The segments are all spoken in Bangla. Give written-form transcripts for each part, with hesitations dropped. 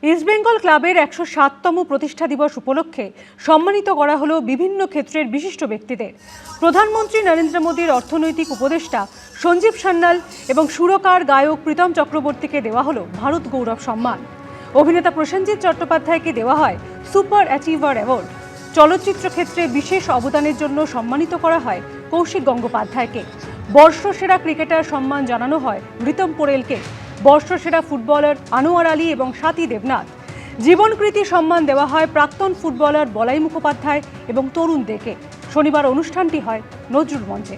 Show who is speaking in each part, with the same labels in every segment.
Speaker 1: ইস্টবেঙ্গল ক্লাবের ১০৭তম প্রতিষ্ঠা দিবস উপলক্ষে সম্মানিত করা হলো বিভিন্ন ক্ষেত্রের বিশিষ্ট ব্যক্তিদের। প্রধানমন্ত্রী নরেন্দ্র মোদীর অর্থনৈতিক উপদেষ্টা সঞ্জীব সান্যাল এবং সুরকার গায়ক প্রীতম চক্রবর্তীকে দেওয়া হলো ভারত গৌরব সম্মান। অভিনেতা প্রসেনজিৎ চট্টোপাধ্যায়কে দেওয়া হয় সুপার অ্যাচিভার অ্যাওয়ার্ড। চলচ্চিত্র ক্ষেত্রে বিশেষ অবদানের জন্য সম্মানিত করা হয় কৌশিক গঙ্গোপাধ্যায়কে। বর্ষসেরা ক্রিকেটার সম্মান জানানো হয় ঋতম পোরেলকে। বর্ষসেরা ফুটবলার আনোয়ার আলী এবং স্বাতী দেবনাথ। জীবনকৃতি সম্মান দেওয়া হয় প্রাক্তন ফুটবলার বলাই মুখোপাধ্যায় এবং তরুণ দেকে। শনিবার অনুষ্ঠানটি হয় নজরুল মঞ্চে।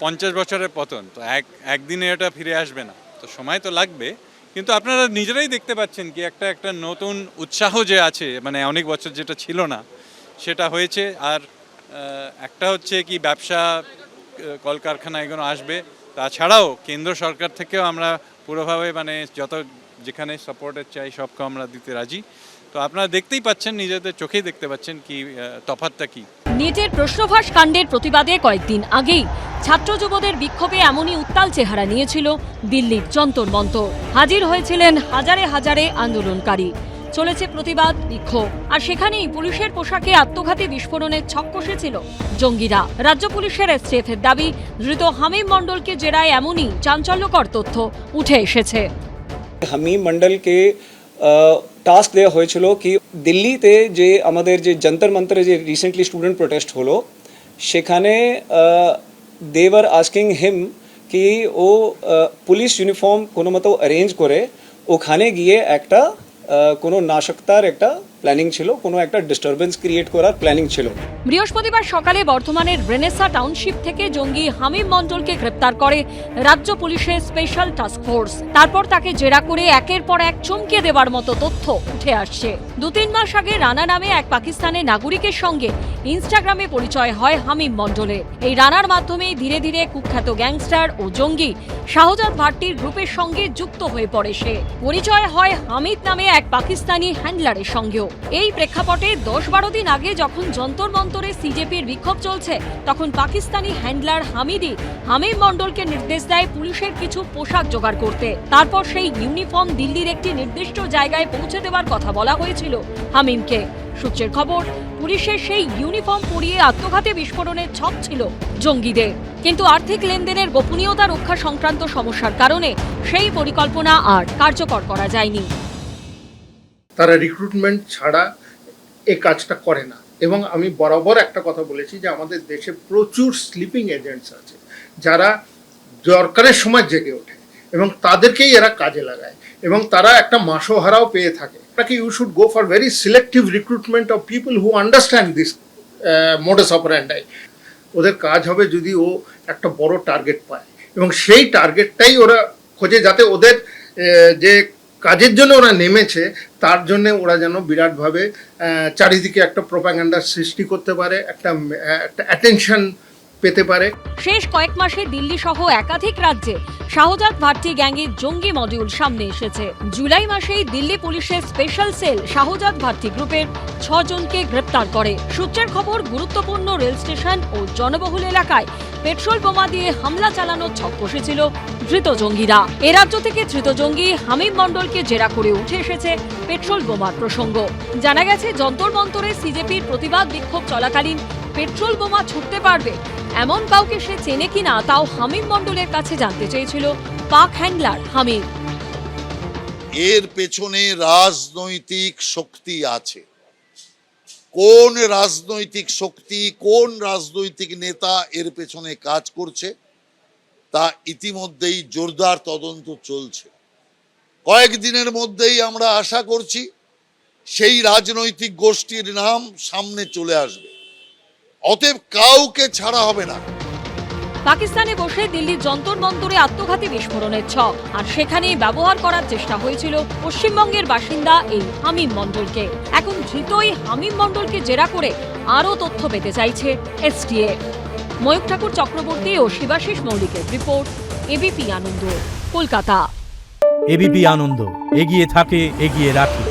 Speaker 2: 50 বছরের পতন তো একদিনে এটা ফিরে আসবে না, তো সময় তো লাগবে। কিন্তু আপনারা নিজেরাই দেখতে পাচ্ছেন কি একটা নতুন উৎসাহ যে আছে, মানে অনেক বছর যেটা ছিল না সেটা হয়েছে। আর একটা হচ্ছে কি ব্যবসা, কলকারখানা এগুলো আসবে। তাছাড়াও কেন্দ্র সরকার থেকেও আমরা পুরোভাবে মানে যেখানে সাপোর্টের চাই সবকে আমরা দিতে রাজি। তো আপনারা দেখতেই পাচ্ছেন, নিজেদের চোখেই দেখতে পাচ্ছেন কি তফাৎটা কি।
Speaker 3: নিটের প্রশ্নভাস কাণ্ডের প্রতিবাদে কয়েকদিন আগেই ছাত্র যুবদের বিক্ষোভে এমনই উত্তাল চেহারা নিয়েছিল দিল্লির যন্তর মন্তর। হাজির হয়েছিলেন হাজারে হাজারে আন্দোলনকারী। চলেছে প্রতিবাদ বিক্ষোভ, আর সেখানেই পুলিশের পোশাকে আত্মঘাতী বিস্ফোরণের ছক কষেছিল জঙ্গিরা। রাজ্য পুলিশের এসটিএফ এর দাবি, ধৃত হামিম মণ্ডলকে জেরায় এমনই চাঞ্চল্যকর তথ্য উঠে এসেছে।
Speaker 4: হামিম মণ্ডলকে টাস্ক দেওয়া হয়েছিল কি দিল্লিতে যে আমাদের যে যন্তর মন্তরে যে রিসেন্টলি স্টুডেন্ট প্রোটেস্ট হলো, সেখানে দেওয়ার আস্কিং হিম কি ও পুলিশ ইউনিফর্ম কোনো মতো অ্যারেঞ্জ করে ওখানে গিয়ে একটা কোনো নাশকতার একটা প্ল্যানিং ছিল, কোনো একটা ডিস্টারবেন্স ক্রিয়েট করার প্ল্যানিং ছিল।
Speaker 3: বৃহস্পতিবার সকালে বর্ধমানের রেনেসা টাউনশিপ থেকে জঙ্গি হামিম মণ্ডলকে গ্রেপ্তার করে রাজ্য পুলিশের স্পেশাল টাস্ক ফোর্স। তারপর তাকে জেরা করে একের পর এক চমকে দেওয়ার মতো তথ্য উঠে আসছে। 2-3 মাস আগে রানা নামে এক পাকিস্তানের নাগরিকের সঙ্গে ইনস্টাগ্রামে পরিচয় হয় হামিম মণ্ডলের। এই রানার মাধ্যমেই ধীরে ধীরে কুখ্যাত গ্যাংস্টার ও জঙ্গি শাহজাদ ভাট্টির গ্রুপের সঙ্গে যুক্ত হয়ে পড়ে সে। পরিচয় হয় হামিদ নামে এক পাকিস্তানি হ্যান্ডলারের সঙ্গেও। এই প্রেক্ষাপটে 10-12 দিন আগে যখন যন্তর মন্তরে সিজেপির বিক্ষোভ চলছে, তখন পাকিস্তানি হ্যান্ডলার হামিদি হামিম মণ্ডলকে নির্দেশ দেয় পুলিশের কিছু পোশাক জোগাড় করতে। তারপর সেই ইউনিফর্ম দিল্লির একটি নির্দিষ্ট জায়গায় পৌঁছে দেওয়ার কথা বলা হয়েছিল হামিমকে। সূত্রের খবর, পুলিশের সেই ইউনিফর্ম পরিয়ে আত্মঘাতী বিস্ফোরণের ছক ছিল জঙ্গিদের। কিন্তু আর্থিক লেনদেনের গোপনীয়তা রক্ষা সংক্রান্ত সমস্যার কারণে সেই পরিকল্পনা আর কার্যকর করা যায়নি।
Speaker 5: তারা রিক্রুটমেন্ট ছাড়া এই কাজটা করে না। এবং আমি বরাবর একটা কথা বলেছি যে আমাদের দেশে প্রচুর স্লিপিং এজেন্টস আছে যারা দরকারের সময় জেগে ওঠে এবং তাদেরকেই এরা কাজে লাগায় এবং তারা একটা মাসোহারাও পেয়ে থাকে। আপনাকে you should go for very selective recruitment of people who understand this modus operandi. ওদের কাজ হবে যদি ও একটা বড় টার্গেট পায় এবং সেই টার্গেটটাই ওরা খোঁজে, যাতে ওদের যে কাজের জন্য ওরা নেমেছে তার জন্য ওরা যেন বিরাটভাবে চারিদিকে একটা প্রোপাগান্ডার সৃষ্টি করতে পারে, একটা অ্যাটেনশন পেতে পারে।
Speaker 3: শেষ কয়েক মাসে দিল্লি সহ একাধিক রাজ্যে শাহজাদ ভাট্টি গ্যাংয়ের জঙ্গি মডিউল সামনে এসেছে। জুলাই মাসেই দিল্লি পুলিশের স্পেশাল সেল শাহজাদ ভাট্টি গ্রুপের 6 জনকে গ্রেপ্তার করে। সূত্রের খবর, গুরুত্বপূর্ণ রেল স্টেশন ও জনবহুল এলাকায় পেট্রোল বোমা দিয়ে হামলা চালানোর ছক কষেছিল ধৃত জঙ্গিরা। এ রাজ্য থেকে ধৃত জঙ্গি হামিম মণ্ডলকে জেরা করে উঠে এসেছে পেট্রোল বোমার প্রসঙ্গ। জানা গেছে, যন্তর মন্তরে সিজেপির প্রতিবাদ বিক্ষোভ চলাকালীন পেট্রোল বোমা ছুটতে পারবে এমন কাউকে সে চেনে কিনা তাও হামিম মণ্ডলের কাছে জানতে চেয়েছিল পাক হ্যান্ডলার হামিদ।
Speaker 6: এর পেছনে রাজনৈতিক শক্তি আছে। কোন রাজনৈতিক শক্তি, কোন রাজনৈতিক নেতা এর পেছনে কাজ করছে তা ইতিমধ্যেই জোরদার তদন্ত চলছে। কয়েকদিনের মধ্যেই আমরা আশা করছি সেই রাজনৈতিক গোষ্ঠীর নাম সামনে চলে আসবে। অতএব কাউকে ছাড়া হবে না।
Speaker 3: পাকিস্তানে বসে দিল্লির যন্তর মন্তরে আত্মঘাতী বিস্ফোরণের ছক, আর সেখানেই ব্যবহার করার চেষ্টা হয়েছিল পশ্চিমবঙ্গের বাসিন্দা এই হামিম মণ্ডলকে। এখন ধৃত এই হামিম মণ্ডলকে জেরা করে আরও তথ্য পেতে চাইছে এসটিএফ। ময়ূক ঠাকুর চক্রবর্তী ও শিবাশিস মৌলিকের রিপোর্ট, এবিপি আনন্দ, কলকাতা।
Speaker 7: এবিপি আনন্দ, এগিয়ে থাকে, এগিয়ে রাখে।